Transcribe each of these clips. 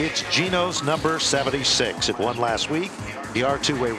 It's Gino's number 76. It won last week. The RH2-way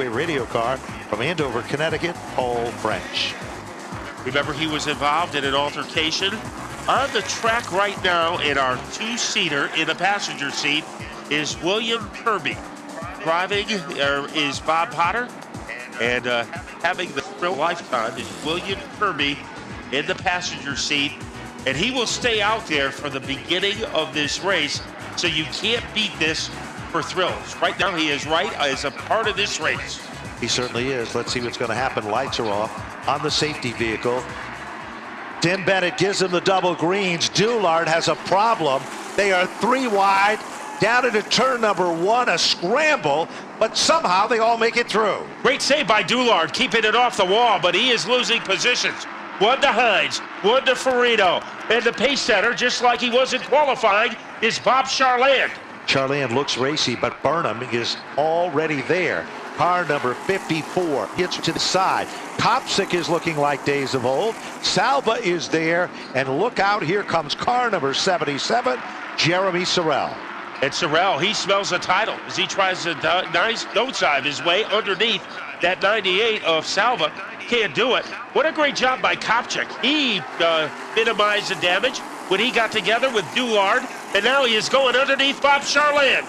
radio car from Andover, Connecticut, Paul French. Remember, he was involved in an altercation on the track right now. In our two-seater in the passenger seat is William Kirby. Driving is Bob Potter, and having the thrill lifetime is William Kirby in the passenger seat, and he will stay out there for the beginning of this race, so you can't beat this for thrills. Right now he is right as a part of this race. He certainly is. Let's see what's going to happen. Lights are off on the safety vehicle. Tim Bennett gives him the double greens. Doolard has a problem. They are 3 wide. Down into turn number 1, a scramble, but somehow they all make it through. Great save by Doolard, keeping it off the wall, but he is losing positions. 1 to Hines, 1 to Farino, and the pace setter, just like he was in qualifying, is Bob Charland. Charland looks racy, but Burnham is already there. Car number 54 gets to the side. Kopsick is looking like days of old. Salva is there, and look out, here comes car number 77, Jeremy Sorrell. And Sorrell, he smells a title as he tries to nosedive his way underneath that 98 of Salva. Can't do it. What a great job by Kopchik. He minimized the damage when he got together with Doolard, and now he is going underneath Bob Charland.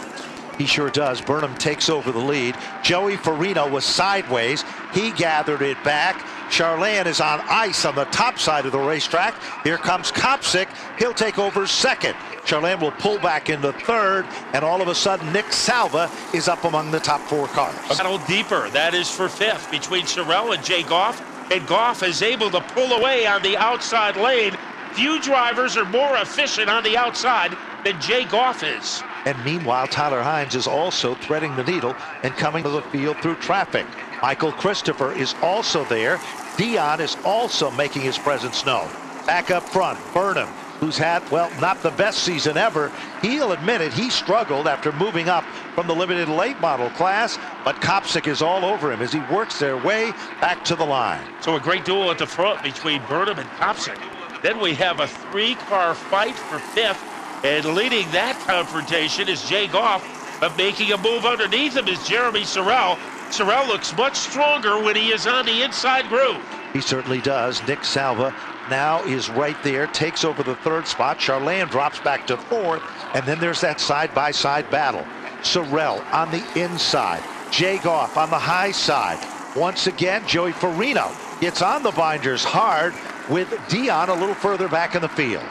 He sure does. Burnham takes over the lead. Joey Farino was sideways. He gathered it back. Charland is on ice on the top side of the racetrack. Here comes Kopsick. He'll take over second. Charland will pull back into third, and all of a sudden Nick Salva is up among the top 4 cars. A battle deeper. That is for 5th between Sorrell and Jay Goff, and Goff is able to pull away on the outside lane. Few drivers are more efficient on the outside than Jay Goff is. And meanwhile, Tyler Hines is also threading the needle and coming to the field through traffic. Michael Christopher is also there. Dion is also making his presence known. Back up front, Burnham, who's had, well, not the best season ever. He'll admit it, he struggled after moving up from the limited late model class, but Kopsick is all over him as he works their way back to the line. So a great duel at the front between Burnham and Kopsick. Then we have a 3-car fight for 5th, and leading that confrontation is Jay Goff, but making a move underneath him is Jeremy Sorrell. Sorrell looks much stronger when he is on the inside groove. He certainly does. Nick Salva now is right there, takes over the 3rd spot. Charland drops back to 4th, and then there's that side-by-side battle. Sorrell on the inside, Jay Goff on the high side. Once again, Joey Farino gets on the binders hard with Dion a little further back in the field.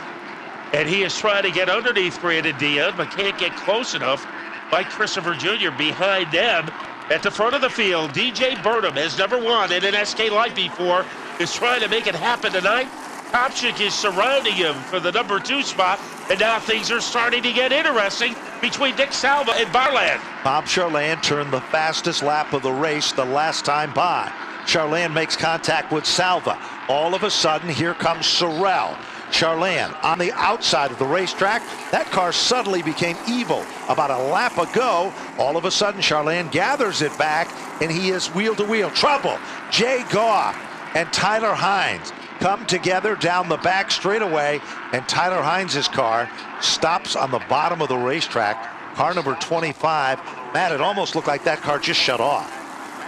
And he is trying to get underneath Brandon Dion, but can't get close enough. Mike Christopher Jr. behind them. At the front of the field, DJ Burnham has never won in an SK Light before, is trying to make it happen tonight. Kopchik is surrounding him for the number 2 spot, and now things are starting to get interesting between Nick Salva and Barland. Bob Charland turned the fastest lap of the race the last time by. Charland makes contact with Salva. All of a sudden, here comes Sorrell. Charland on the outside of the racetrack. That car suddenly became evil about a lap ago. All of a sudden, Charland gathers it back, and he is wheel-to-wheel. Trouble. Jay Goff and Tyler Hines come together down the back straightaway, and Tyler Hines' car stops on the bottom of the racetrack. Car number 25. Matt, it almost looked like that car just shut off.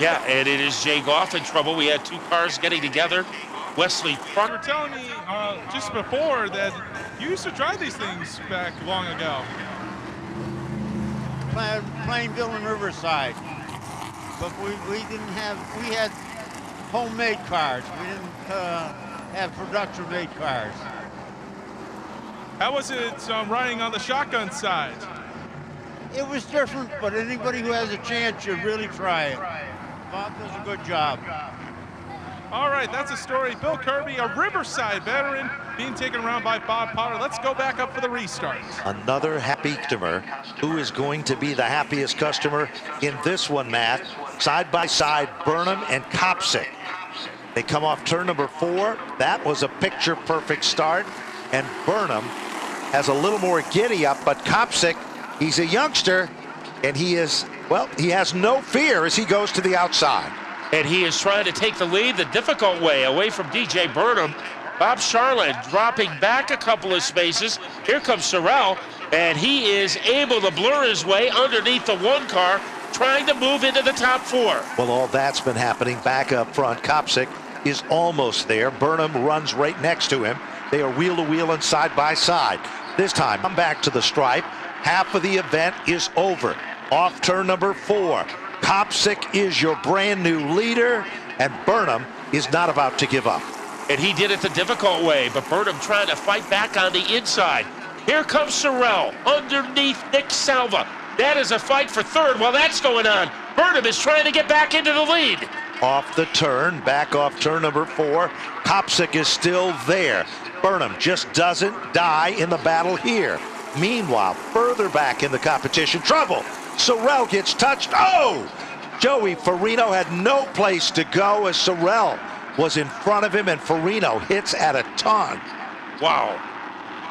Yeah, and it is Jay Goff in trouble. We had 2 cars getting together. Wesley You were telling me just before that you used to drive these things back long ago. Plainville and Riverside, but we didn't have, we had homemade cars. We didn't have production-made cars. How was it riding on the shotgun side? It was different, but anybody who has a chance should really try it. Bob does a good job. All right, that's a story. Bill Kirby, a Riverside veteran, being taken around by Bob Potter. Let's go back up for the restart. Another happy customer. Who is going to be the happiest customer in this one, Matt? Side by side, Burnham and Kopsick. They come off turn number 4. That was a picture-perfect start. And Burnham has a little more giddy up, but Kopsick, he's a youngster, and he is, well, he has no fear as he goes to the outside. And he is trying to take the lead the difficult way, away from DJ Burnham. Bob Charland dropping back a couple of spaces. Here comes Sorrell. and he is able to blur his way underneath the 1 car, trying to move into the top 4. Well, all that's been happening back up front. Kopsick is almost there. Burnham runs right next to him. They are wheel to wheel and side by side. This time, come back to the stripe. Half of the event is over. Off turn number 4. Kopsick is your brand new leader, and Burnham is not about to give up. And he did it the difficult way, but Burnham trying to fight back on the inside. Here comes Sorrell underneath Nick Salva. That is a fight for 3rd. While that's going on, Burnham is trying to get back into the lead. Off the turn, back off turn number 4. Kopsick is still there. Burnham just doesn't die in the battle here. Meanwhile, further back in the competition, trouble. Sorrell gets touched. Oh! Joey Farino had no place to go as Sorrell was in front of him, and Farino hits at a ton. Wow.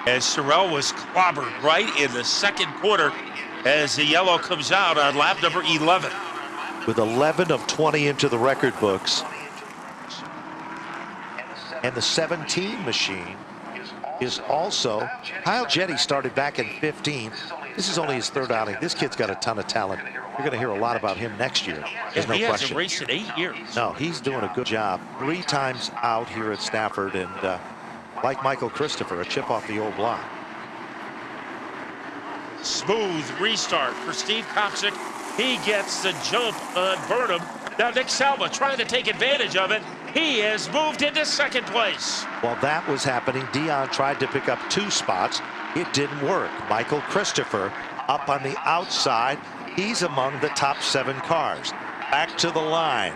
As Sorrell was clobbered right in the 2nd quarter as the yellow comes out on lap number 11. With 11 of 20 into the record books. And the 17 machine is also, Kyle Jetty started back in 15. This is only his 3rd outing. This kid's got a ton of talent. You're going to hear a lot about him next year. There's no he question. Hasn't raced in 8 years. No, he's doing a good job. 3 times out here at Stafford, and like Michael Christopher, a chip off the old block. Smooth restart for Steve Kopsick. He gets the jump on Burnham. Now Nick Salva trying to take advantage of it. He has moved into 2nd place. While that was happening, Dion tried to pick up 2 spots. It didn't work. Michael Christopher up on the outside. He's among the top 7 cars. Back to the line.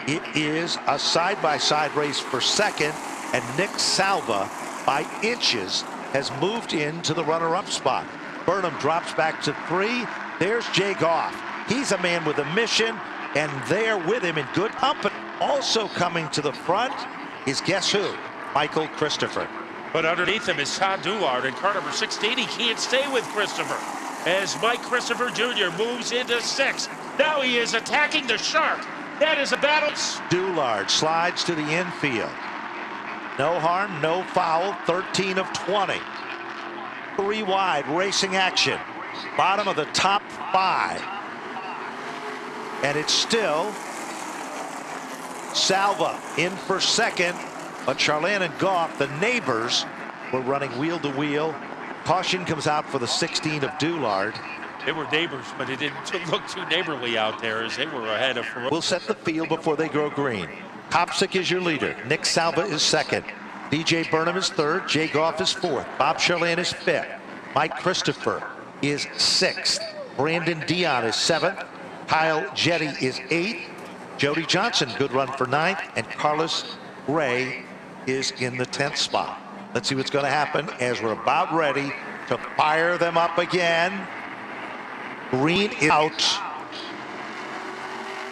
It is a side-by-side race for 2nd, and Nick Salva, by inches, has moved into the runner-up spot. Burnham drops back to 3. There's Jay Goff. He's a man with a mission, and there with him in good company. Also coming to the front is, guess who? Michael Christopher. But underneath him is Todd Doulard in car number 16. He can't stay with Christopher as Mike Christopher Jr. moves into 6th. Now he is attacking the shark. That is a battle. Doulard slides to the infield. No harm, no foul. 13 of 20. 3 wide racing action. Bottom of the top 5. And it's still Salva in for 2nd, but Charland and Goff, the neighbors, were running wheel to wheel. Caution comes out for the 16 of Doulard. They were neighbors, but it didn't look too neighborly out there as they were ahead of. We'll set the field before they grow green. Kopsick is your leader. Nick Salva is 2nd. DJ Burnham is 3rd. Jay Goff is 4th. Bob Charland is 5th. Mike Christopher is 6th. Brandon Dion is 7th. Kyle Jetty is 8th. Jody Johnson, good run for 9th. And Carlos Ray is in the 10th spot. Let's see what's going to happen as we're about ready to fire them up again. Green is out.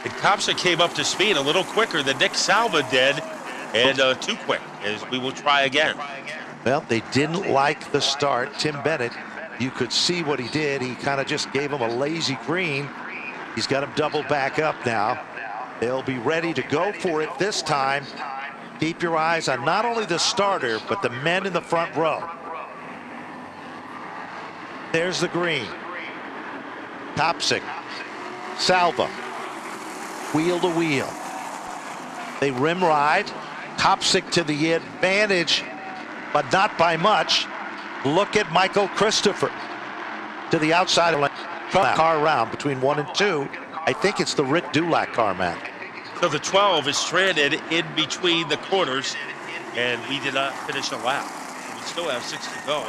And Kopsick came up to speed a little quicker than Nick Salva did, and too quick, as we will try again. Well, they didn't like the start. Tim Bennett, you could see what he did. He kind of just gave him a lazy green. He's got him double back up now. They'll be ready to go for it this time. Keep your eyes on not only the starter, but the men in the front row. There's the green. Kopsick, Salva, wheel to wheel. They rim ride. Kopsick to the advantage, but not by much. Look at Michael Christopher to the outside of the car around between 1 and 2. I think it's the Rick Dulac car, Matt. So the 12 is stranded in between the corners, and we did not finish a lap. We still have 6 to go,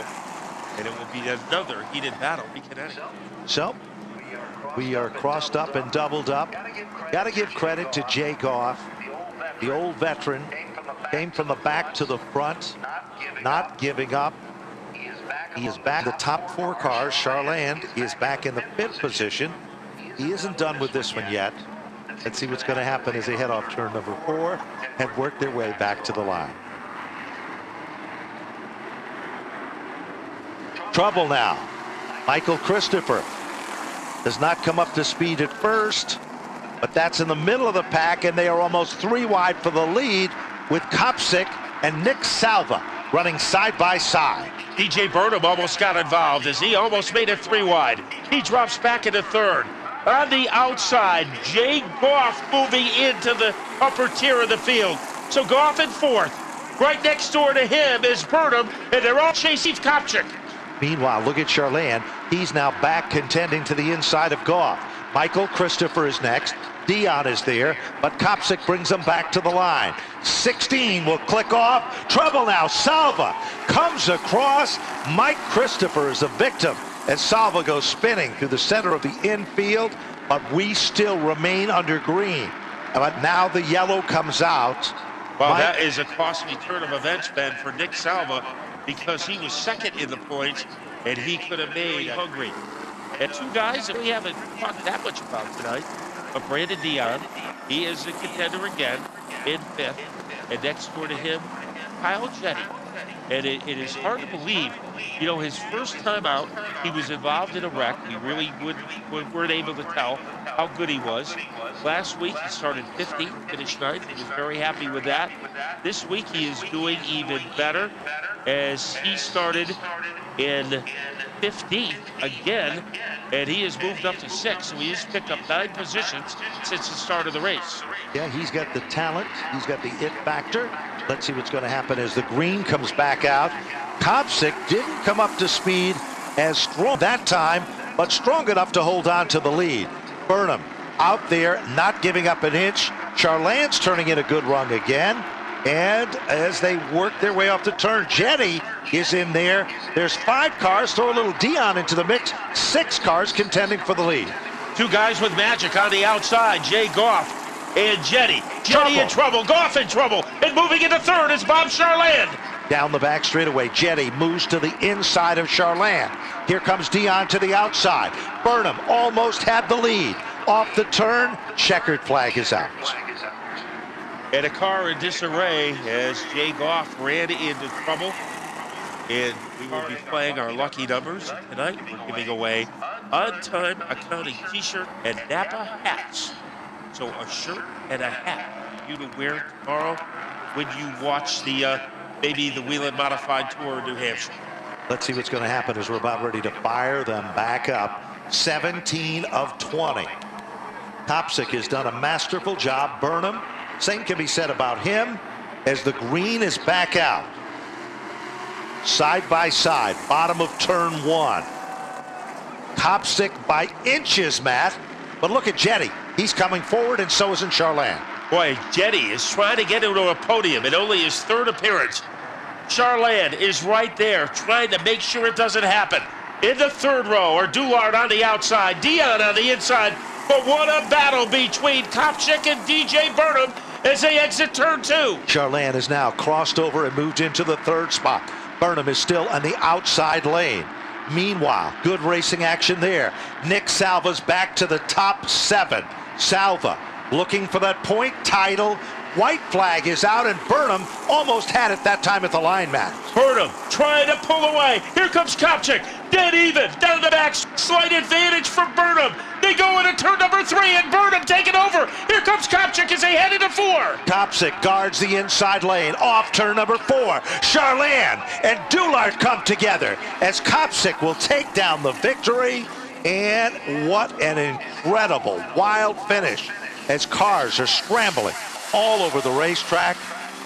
and it will be another heated battle in Connecticut. So we are crossed up and doubled up. Got to give credit to Jay Goff, the old veteran, came from the back to the front, not giving up. He is back in the top 4 cars. Charland is back in the 5th position. He isn't done with this one yet. Let's see what's going to happen as they head off turn number 4 and work their way back to the line. Trouble now. Michael Christopher does not come up to speed at first, but that's in the middle of the pack, and they are almost 3 wide for the lead with Kopsick and Nick Salva running side by side. DJ Burnham almost got involved as he almost made it 3 wide. He drops back into third. On the outside, Jay Goff moving into the upper tier of the field. So Goff in fourth. Right next door to him is Burnham, and they're all chasing Kopchik. Meanwhile, look at Charland. He's now back contending to the inside of Goff. Michael Christopher is next. Dion is there, but Kopchik brings him back to the line. 16 will click off. Trouble now. Salva comes across. Mike Christopher is a victim as Salva goes spinning through the center of the infield, but we still remain under green. But now the yellow comes out. Well, that is a costly turn of events, Ben, for Nick Salva, because he was second in the points, and he could have made hungry. And 2 guys that we haven't talked that much about tonight, but Brandon Dion, he is a contender again in 5th, and next door to him, Kyle Jetty. And it is hard to believe, you know, his first time out, he was involved in a wreck. We really weren't able to tell how good he was. Last week, he started 15th, finished 9th. He was very happy with that. This week, he is doing even better as he started in 15th again, and he has moved up to 6th. So he has picked up 9 positions since the start of the race. Yeah, he's got the talent. He's got the it factor. Let's see what's going to happen as the green comes back out. Kopchik didn't come up to speed as strong that time, but strong enough to hold on to the lead. Burnham out there, not giving up an inch. Charland's turning in a good run again. And as they work their way off the turn, Jetty is in there. There's 5 cars. Throw a little Dion into the mix. 6 cars contending for the lead. 2 guys with magic on the outside, Jay Goff and Jetty. Jetty in trouble, Goff in trouble, and moving into third is Bob Charland. Down the back straightaway, Jetty moves to the inside of Charland. Here comes Dion to the outside. Burnham almost had the lead. Off the turn, checkered flag is out. And a car in disarray as Jay Goff ran into trouble. And we will be playing our lucky numbers tonight. We're giving away on-time accounting t-shirt and Napa hats. So a shirt and a hat for you to wear tomorrow when you watch the maybe the Whelen Modified Tour in New Hampshire. Let's see what's going to happen as we're about ready to fire them back up. 17 of 20. Kopchik has done a masterful job. Burnham, same can be said about him as the green is back out. Side by side, bottom of turn 1. Kopchik by inches, Matt. But look at Jetty. He's coming forward, and so isn't Charland. Boy, Jetty is trying to get into a podium in only his 3rd appearance. Charland is right there trying to make sure it doesn't happen. In the 3rd row are Dullard on the outside, Dion on the inside. But what a battle between Kopchik and DJ Burnham as they exit turn 2. Charland is now crossed over and moved into the 3rd spot. Burnham is still on the outside lane. Meanwhile, good racing action there. Nick Salva's back to the top 7. Salva looking for that point title. White flag is out, and Burnham almost had it that time at the line, Matt. Burnham trying to pull away. Here comes Kopchik. Dead even. Down the back. Slight advantage for Burnham. They go into turn number 3, and Burnham taking over. Here comes Kopchik as they head into 4. Kopchik guards the inside lane. Off turn number 4. Charland and Dullard come together as Kopchik will take down the victory. And what an incredible wild finish as cars are scrambling all over the racetrack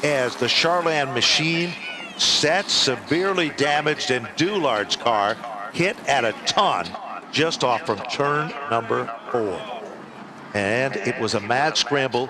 as the Charland machine set severely damaged and Dullard's car hit at a ton just off from turn number 4. And it was a mad scramble.